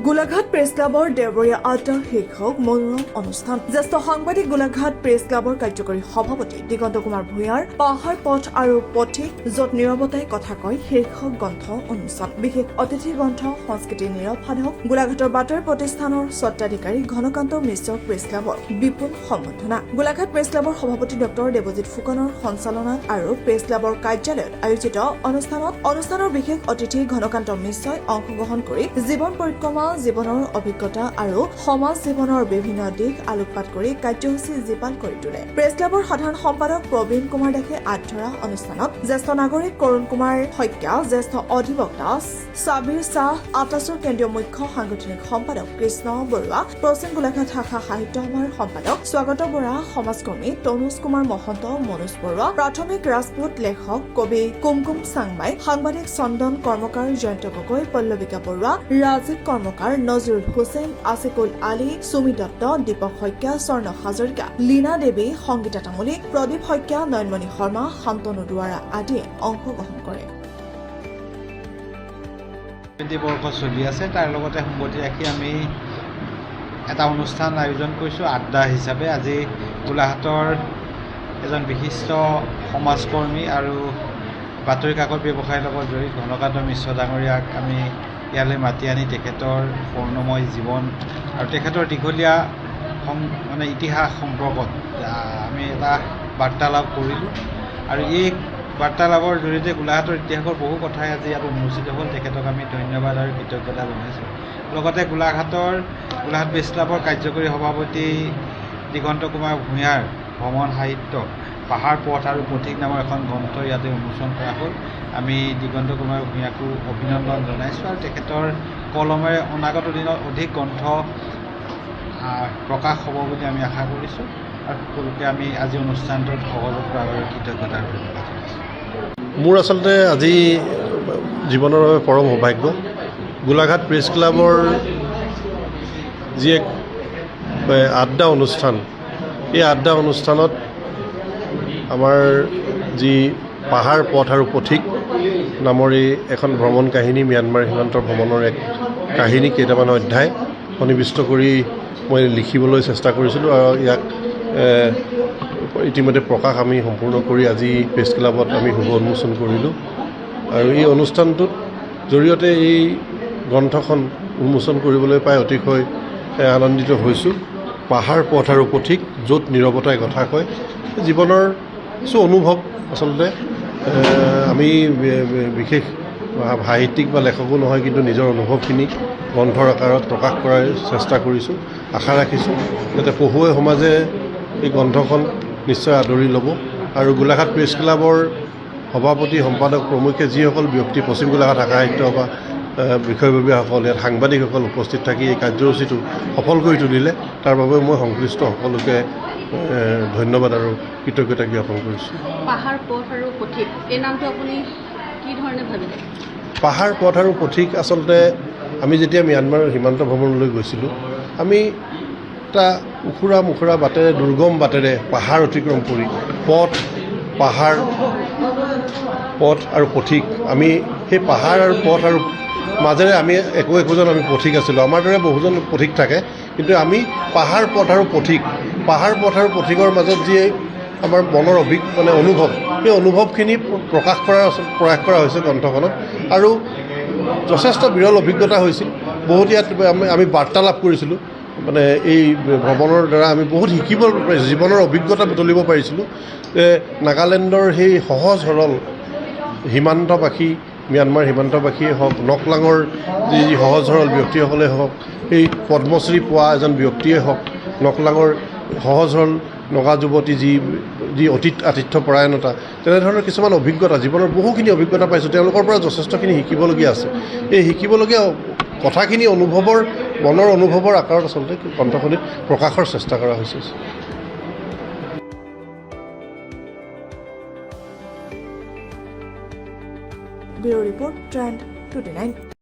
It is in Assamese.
গোলাঘাট প্ৰেছ ক্লাবৰ দেওবৰীয়া আড্ডা শীৰ্ষক মনোৰম অনুষ্ঠান জ্যেষ্ঠ সাংবাদিক গোলাঘাট প্ৰেছ ক্লাবৰ কাৰ্যকৰী সভাপতি দিগন্ত কুমাৰ ভূঞাৰ পাহাৰ পথ আৰু পথিক য'ত নীৰৱতাই কথা কয় শীৰ্ষক গ্ৰন্থ অনুষ্ঠান বিশেষ অতিথি গ্ৰন্থ সংস্কৃতি নীৰৱ সাধক গোলাঘাটৰ বাতৰি প্ৰতিষ্ঠানৰ স্বত্বাধিকাৰী ঘনকান্ত মিশ্ৰক প্ৰেছ ক্লাবৰ বিপুল সম্বৰ্ধনা গোলাঘাট প্ৰেছ ক্লাবৰ সভাপতি ডক্টৰ দেৱজিৎ ফুকনৰ সঞ্চালনাত আৰু প্ৰেছ ক্লাবৰ কাৰ্যালয়ত আয়োজিত অনুষ্ঠানৰ বিশেষ অতিথি ঘনকান্ত মিশ্ৰই অংশগ্ৰহণ কৰি জীৱন পৰিক্ৰমা জীৱনৰ অভিজ্ঞতা আৰু সমাজ জীৱনৰ বিভিন্ন দিশ আলোকপাত কৰি কাৰ্যসূচী জীপাল কৰি তোলে প্ৰেছ ক্লাবৰ সাধাৰণ সম্পাদক প্ৰবীণ কুমাৰ দাসে আধৰা অনুষ্ঠানত জ্যেষ্ঠ নাগৰিক কৰুণ কুমাৰ শইকীয়া জ্যেষ্ঠ অধিবক্তা সাবিৰ শ্বাহ আটাছৰ কেন্দ্ৰীয় মুখ্য সাংগঠনিক সম্পাদক কৃষ্ণ বৰুৱা প্ৰচীন গোলাঘাট শাখা সাহিত্য সভাৰ সম্পাদক স্বাগত বৰা সমাজকৰ্মী তনুজ কুমাৰ মহন্ত মনোজ বৰুৱা প্ৰাথমিক ৰাজপুত লেখক কবি কুমকুম চাংমাই সাংবাদিক চন্দন কৰ্মকাৰ জয়ন্ত গগৈ পল্লৱিকা বৰুৱা ৰাজীৱ কৰ্মকাৰ নজৰুল হুছেইন আছিকুল আলী সুমি দত্ত দীপক শইকীয়া স্বৰ্ণ হাজৰিকা লীনা দেৱী সংগীতা তামুলী প্ৰদীপ শইকীয়া নয়নমণি শৰ্মা শান্তনু দুৱাৰা আদিয়ে অংশগ্ৰহণ কৰে বৰ্ষ চলি আছে তাৰ লগতে সম্পত্তি ৰাখি আমি এটা অনুষ্ঠান আয়োজন কৰিছোঁ আড্ডা হিচাপে আজি গোলাঘাটৰ এজন বিশিষ্ট সমাজকৰ্মী আৰু বাতৰি কাকত ব্যৱসায়ৰ লগত জড়িত ঘনকান্ত মিশ্ৰ ডাঙৰীয়াক আমি ইয়ালৈ মাতি আনি তেখেতৰ বৰ্ণময় জীৱন আৰু তেখেতৰ দীঘলীয়া ইতিহাস সম্পৰ্কত আমি এটা বাৰ্তালাপ কৰিলোঁ আৰু এই বাৰ্তালাপৰ জৰিয়তে গোলাঘাটৰ ইতিহাসৰ বহু কথাই আজি ইয়াত উন্মোচিত হ'ল তেখেতক আমি ধন্যবাদ আৰু কৃতজ্ঞতা জনাইছোঁ লগতে গোলাঘাট প্ৰেছ ক্লাবৰ কাৰ্যকৰী সভাপতি দিগন্ত কুমাৰ ভূঞাৰ ভ্ৰমণ সাহিত্য পাহাৰ পথ আৰু পথিক নামৰ এখন গ্ৰন্থ ইয়াতে উন্মোচন কৰা হ'ল আমি দিগন্ত কুমাৰ ভূঞাকো অভিনন্দন জনাইছোঁ আৰু তেখেতৰ কলমেৰে অনাগত দিনত অধিক গ্ৰন্থ প্ৰকাশ হ'ব বুলি আমি আশা কৰিছোঁ আৰু সকলোকে আমি আজি অনুষ্ঠানটোত সহযোগ কৰাৰ বাবে কৃতজ্ঞতা আৰু ধন্যবাদ জনাইছোঁ মোৰ আচলতে আজি জীৱনৰ বাবে পৰম সৌভাগ্য গোলাঘাট প্ৰেছ ক্লাবৰ যি এক আড্ডা অনুষ্ঠান এই আড্ডা অনুষ্ঠানত আমাৰ যি পাহাৰ পথ আৰু পথিক নামৰ এই এখন ভ্ৰমণ কাহিনী ম্যানমাৰ সীমান্তৰ ভ্ৰমণৰ এক কাহিনী কেইটামান অধ্যায় সন্নিৱিষ্ট কৰি মই লিখিবলৈ চেষ্টা কৰিছিলোঁ আৰু ইয়াক ইতিমধ্যে প্ৰকাশ আমি সম্পূৰ্ণ কৰি আজি প্ৰেছ ক্লাবত আমি শুভ উন্মোচন কৰিলোঁ আৰু এই অনুষ্ঠানটোত জৰিয়তে এই গ্ৰন্থখন উন্মোচন কৰিবলৈ পাই অতিশয় আনন্দিত হৈছোঁ পাহাৰ পথ আৰু পথিক য'ত নীৰৱতাই কথা কয় জীৱনৰ কিছু অনুভৱ আচলতে আমি বিশেষ সাহিত্যিক বা লেখকো নহয় কিন্তু নিজৰ অনুভৱখিনি গ্ৰন্থৰ আকাৰত প্ৰকাশ কৰাৰ চেষ্টা কৰিছোঁ আশা ৰাখিছোঁ যাতে পঢ়ুৱৈ সমাজে এই গ্ৰন্থখন নিশ্চয় আদৰি ল'ব আৰু গোলাঘাট প্ৰেছ ক্লাবৰ সভাপতি সম্পাদক প্ৰমুখ্যে যিসকল ব্যক্তি পশ্চিম গোলাঘাট শাখা সাহিত্য বা বিষয়ববীয়াসকল ইয়াত সাংবাদিকসকল উপস্থিত থাকি এই কাৰ্যসূচীটো সফল কৰি তুলিলে তাৰ বাবে মই সংশ্লিষ্ট সকলোকে ধন্যবাদ আৰু কৃতজ্ঞতা জ্ঞাপন কৰিছোঁ পাহাৰ পথ আৰু পথিক এই নামটো আপুনি কি ধৰণে ভাবিলে পাহাৰ পথ আৰু পথিক আচলতে আমি যেতিয়া ম্যানমাৰ সীমান্ত ভ্ৰমণলৈ গৈছিলোঁ আমি এটা উখুৰা মুখুৰা বাটেৰে দুৰ্গম বাটেৰে পাহাৰ অতিক্ৰম কৰি পথ আৰু পথিক আমি সেই পাহাৰ আৰু পথ আৰু মাজেৰে আমি একোজন আমি পথিক আছিলোঁ আমাৰ দৰে বহুজন পথিক থাকে কিন্তু আমি পাহাৰ পথ আৰু পথিকৰ মাজত যি আমাৰ মনৰ অনুভৱ সেই অনুভৱখিনি প্ৰকাশ কৰাৰ প্ৰয়াস কৰা হৈছে গ্ৰন্থখনত আৰু যথেষ্ট বিৰল অভিজ্ঞতা হৈছিল বহুত ইয়াত আমি বাৰ্তালাপ কৰিছিলোঁ এই ভ্ৰমণৰ দ্বাৰা আমি বহুত শিকিব পাৰিছোঁ জীৱনৰ অভিজ্ঞতা বুটলিব পাৰিছিলোঁ নাগালেণ্ডৰ সেই সহজ সৰল সীমান্তবাসী ম্যানমাৰ সীমান্তবাসীয়ে হওক নকলাঙৰ যি সহজ সৰল ব্যক্তিসকলে হওক সেই পদ্মশ্ৰী পোৱা এজন ব্যক্তিয়ে হওক নকলাঙৰ সহজ সৰল নগা যুৱতী যি আতিথ্য পৰায়ণতা তেনেধৰণৰ কিছুমান অভিজ্ঞতা জীৱনৰ বহুখিনি অভিজ্ঞতা পাইছোঁ তেওঁলোকৰ পৰা যথেষ্টখিনি শিকিবলগীয়া আছে এই শিকিবলগীয়া কথাখিনি মনৰ অনুভৱৰ আকাৰত আচলতে গ্ৰন্থখনিত প্ৰকাশৰ চেষ্টা কৰা হৈছে ব্যুৰ ৰিপৰ্ট ট্ৰেণ্ড 29